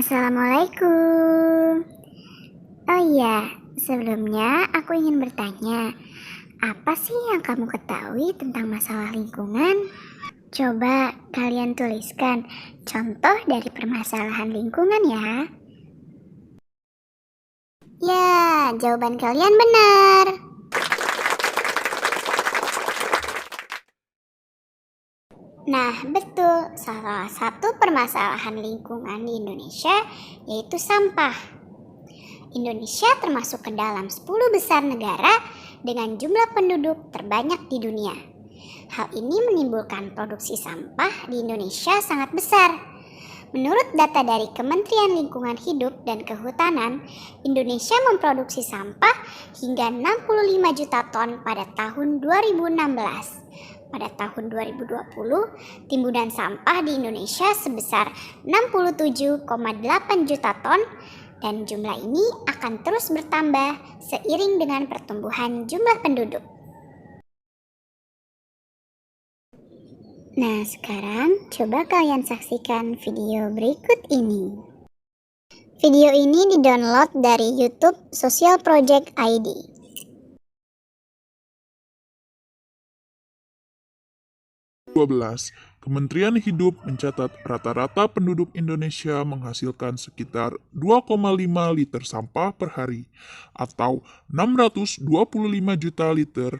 Assalamualaikum. Oh iya, sebelumnya aku ingin bertanya, apa sih yang kamu ketahui tentang masalah lingkungan? Coba kalian tuliskan contoh dari permasalahan lingkungan ya. Ya, jawaban kalian benar. Nah, betul. Salah satu permasalahan lingkungan di Indonesia yaitu sampah. Indonesia termasuk ke dalam 10 besar negara dengan jumlah penduduk terbanyak di dunia. Hal ini menimbulkan produksi sampah di Indonesia sangat besar. Menurut data dari Kementerian Lingkungan Hidup dan Kehutanan, Indonesia memproduksi sampah hingga 65 juta ton pada tahun 2016. Pada tahun 2020, timbunan sampah di Indonesia sebesar 67,8 juta ton dan jumlah ini akan terus bertambah seiring dengan pertumbuhan jumlah penduduk. Nah, sekarang coba kalian saksikan video berikut ini. Video ini didownload dari YouTube Social Project ID. Kementerian Hidup mencatat rata-rata penduduk Indonesia menghasilkan sekitar 2,5 liter sampah per hari atau 625 juta liter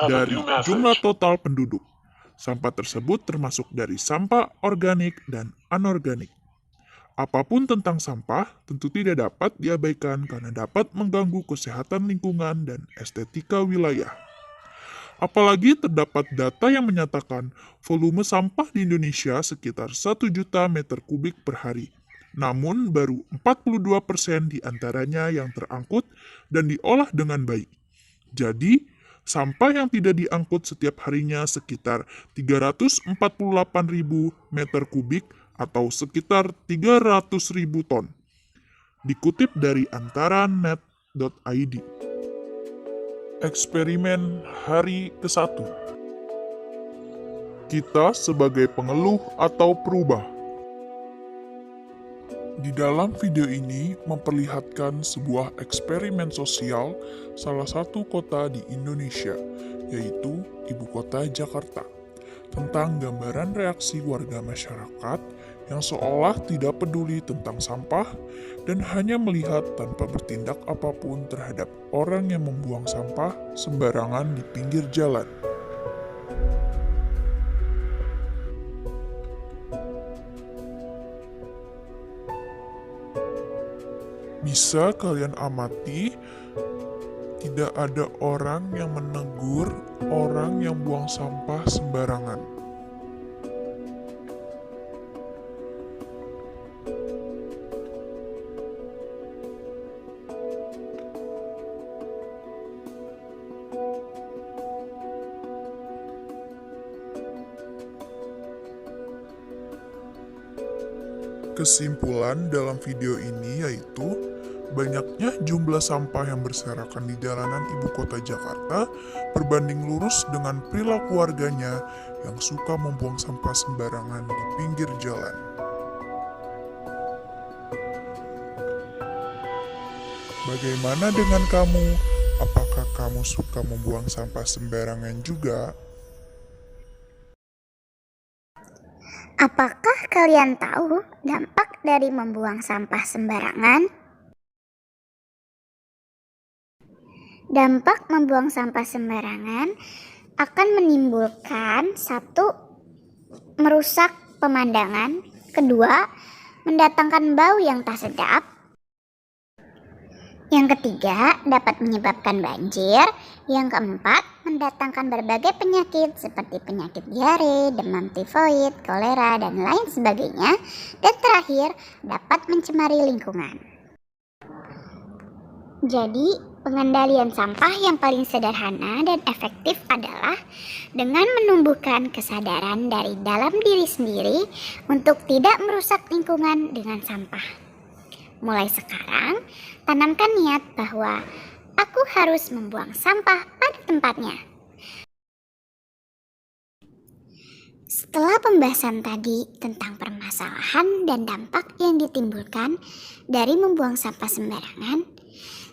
dari jumlah total penduduk. Sampah tersebut termasuk dari sampah organik dan anorganik. Apapun tentang sampah tentu tidak dapat diabaikan karena dapat mengganggu kesehatan lingkungan dan estetika wilayah. Apalagi terdapat data yang menyatakan volume sampah di Indonesia sekitar 1 juta meter kubik per hari. Namun baru 42% diantaranya yang terangkut dan diolah dengan baik. Jadi, sampah yang tidak diangkut setiap harinya sekitar 348.000 meter kubik atau sekitar 300.000 ton. Dikutip dari antaranet.id. Eksperimen hari ke-1. Kita sebagai pengeluh atau perubah. Di dalam video ini memperlihatkan sebuah eksperimen sosial salah satu kota di Indonesia, yaitu Ibu Kota Jakarta, tentang gambaran reaksi warga masyarakat yang seolah tidak peduli tentang sampah dan hanya melihat tanpa bertindak apapun terhadap orang yang membuang sampah sembarangan di pinggir jalan. Bisa kalian amati, tidak ada orang yang menegur orang yang buang sampah sembarangan. Kesimpulan dalam video ini yaitu banyaknya jumlah sampah yang berserakan di jalanan ibu kota Jakarta berbanding lurus dengan perilaku warganya yang suka membuang sampah sembarangan di pinggir jalan. Bagaimana dengan kamu? Apakah kamu suka membuang sampah sembarangan juga? Apakah kalian tahu dampak dari membuang sampah sembarangan? Dampak membuang sampah sembarangan akan menimbulkan satu, merusak pemandangan, kedua, mendatangkan bau yang tak sedap, yang ketiga, dapat menyebabkan banjir, yang keempat, mendatangkan berbagai penyakit seperti penyakit diare, demam tifoid, kolera, dan lain sebagainya, dan terakhir, dapat mencemari lingkungan. Jadi, pengendalian sampah yang paling sederhana dan efektif adalah dengan menumbuhkan kesadaran dari dalam diri sendiri untuk tidak merusak lingkungan dengan sampah. Mulai sekarang, tanamkan niat bahwa aku harus membuang sampah pada tempatnya. Setelah pembahasan tadi tentang permasalahan dan dampak yang ditimbulkan dari membuang sampah sembarangan,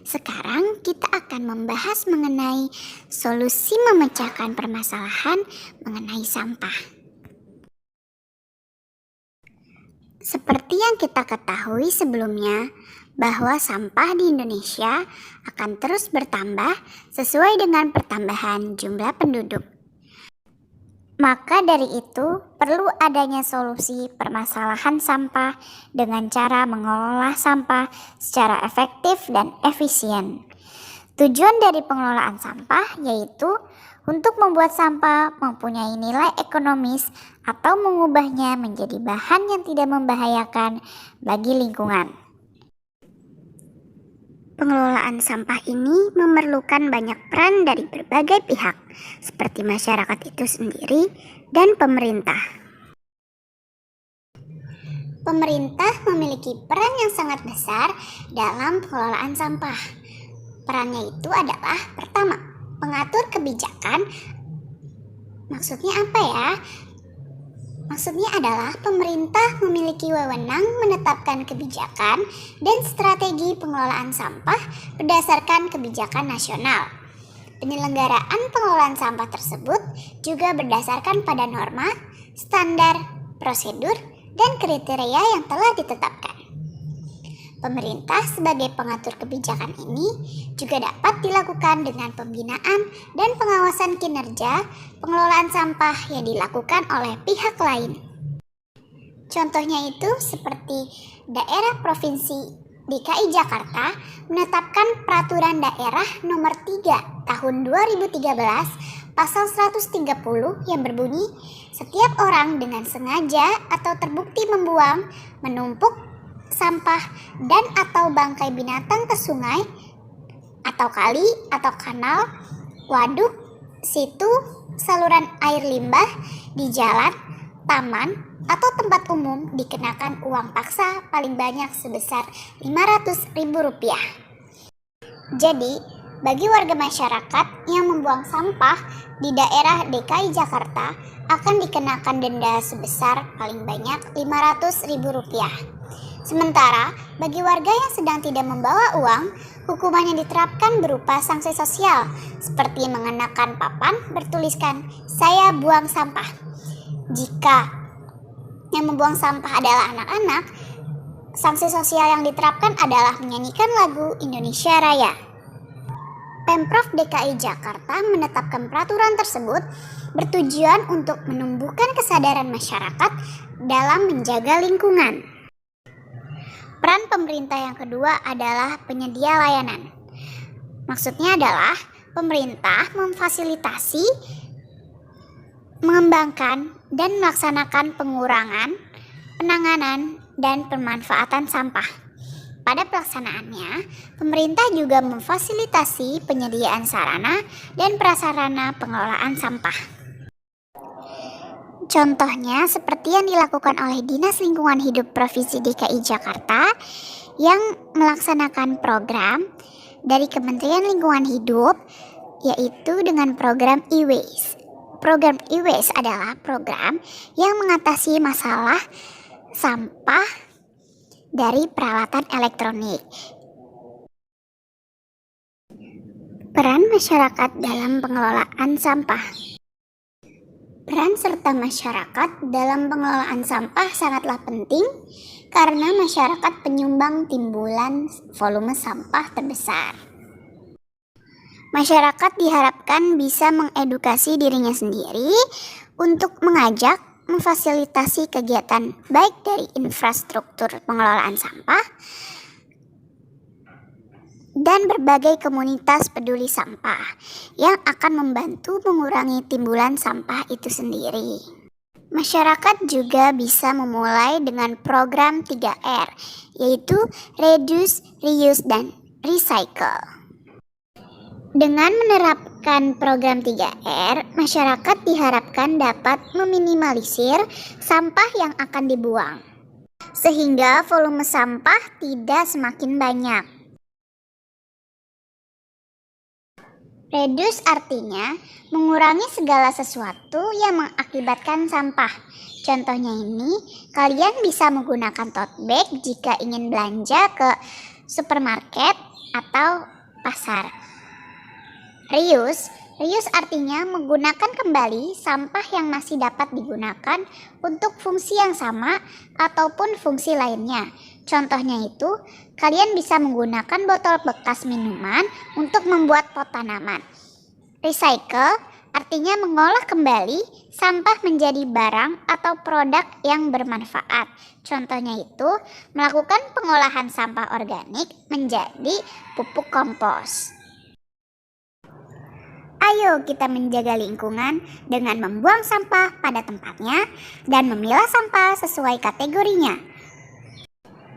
sekarang kita akan membahas mengenai solusi memecahkan permasalahan mengenai sampah. Seperti yang kita ketahui sebelumnya, bahwa sampah di Indonesia akan terus bertambah sesuai dengan pertambahan jumlah penduduk. Maka dari itu, perlu adanya solusi permasalahan sampah dengan cara mengelola sampah secara efektif dan efisien. Tujuan dari pengelolaan sampah yaitu untuk membuat sampah mempunyai nilai ekonomis atau mengubahnya menjadi bahan yang tidak membahayakan bagi lingkungan. Pengelolaan sampah ini memerlukan banyak peran dari berbagai pihak, seperti masyarakat itu sendiri dan pemerintah. Pemerintah memiliki peran yang sangat besar dalam pengelolaan sampah. Perannya itu adalah pertama, mengatur kebijakan. Maksudnya apa ya? Maksudnya adalah pemerintah memiliki wewenang menetapkan kebijakan dan strategi pengelolaan sampah berdasarkan kebijakan nasional. Penyelenggaraan pengelolaan sampah tersebut juga berdasarkan pada norma, standar, prosedur, dan kriteria yang telah ditetapkan. Pemerintah sebagai pengatur kebijakan ini juga dapat dilakukan dengan pembinaan dan pengawasan kinerja pengelolaan sampah yang dilakukan oleh pihak lain. Contohnya itu seperti daerah provinsi DKI Jakarta menetapkan peraturan daerah nomor 3 tahun 2013 pasal 130 yang berbunyi, setiap orang dengan sengaja atau terbukti membuang, menumpuk sampah dan atau bangkai binatang ke sungai atau kali atau kanal, waduk, situ, saluran air limbah, di jalan, taman, atau tempat umum dikenakan uang paksa paling banyak sebesar Rp500.000. Jadi, bagi warga masyarakat yang membuang sampah di daerah DKI Jakarta akan dikenakan denda sebesar paling banyak Rp500.000. Sementara, bagi warga yang sedang tidak membawa uang, hukuman yang diterapkan berupa sanksi sosial, seperti mengenakan papan bertuliskan, "Saya buang sampah." Jika yang membuang sampah adalah anak-anak, sanksi sosial yang diterapkan adalah menyanyikan lagu Indonesia Raya. Pemprov DKI Jakarta menetapkan peraturan tersebut bertujuan untuk menumbuhkan kesadaran masyarakat dalam menjaga lingkungan. Peran pemerintah yang kedua adalah penyedia layanan. Maksudnya adalah pemerintah memfasilitasi, mengembangkan, dan melaksanakan pengurangan, penanganan, dan pemanfaatan sampah. Pada pelaksanaannya, pemerintah juga memfasilitasi penyediaan sarana dan prasarana pengelolaan sampah. Contohnya seperti yang dilakukan oleh Dinas Lingkungan Hidup Provinsi DKI Jakarta yang melaksanakan program dari Kementerian Lingkungan Hidup, yaitu dengan program e-waste. Program e-waste adalah program yang mengatasi masalah sampah dari peralatan elektronik. Peran masyarakat dalam pengelolaan sampah. Peran serta masyarakat dalam pengelolaan sampah sangatlah penting karena masyarakat penyumbang timbulan volume sampah terbesar. Masyarakat diharapkan bisa mengedukasi dirinya sendiri untuk mengajak, memfasilitasi kegiatan baik dari infrastruktur pengelolaan sampah dan berbagai komunitas peduli sampah yang akan membantu mengurangi timbulan sampah itu sendiri. Masyarakat juga bisa memulai dengan program 3R, yaitu Reduce, Reuse, dan Recycle. Dengan menerapkan program 3R, masyarakat diharapkan dapat meminimalisir sampah yang akan dibuang, sehingga volume sampah tidak semakin banyak. Reduce artinya mengurangi segala sesuatu yang mengakibatkan sampah. Contohnya ini, kalian bisa menggunakan tote bag jika ingin belanja ke supermarket atau pasar. Reuse artinya menggunakan kembali sampah yang masih dapat digunakan untuk fungsi yang sama ataupun fungsi lainnya. Contohnya itu, kalian bisa menggunakan botol bekas minuman untuk membuat pot tanaman. Recycle artinya mengolah kembali sampah menjadi barang atau produk yang bermanfaat. Contohnya itu, melakukan pengolahan sampah organik menjadi pupuk kompos. Ayo kita menjaga lingkungan dengan membuang sampah pada tempatnya dan memilah sampah sesuai kategorinya.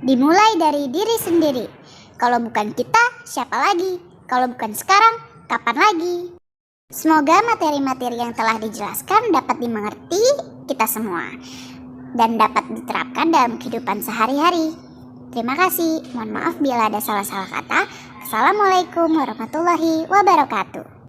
Dimulai dari diri sendiri. Kalau bukan kita, siapa lagi? Kalau bukan sekarang, kapan lagi? Semoga materi-materi yang telah dijelaskan dapat dimengerti kita semua dan dapat diterapkan dalam kehidupan sehari-hari. Terima kasih. Mohon maaf bila ada salah-salah kata. Assalamualaikum warahmatullahi wabarakatuh.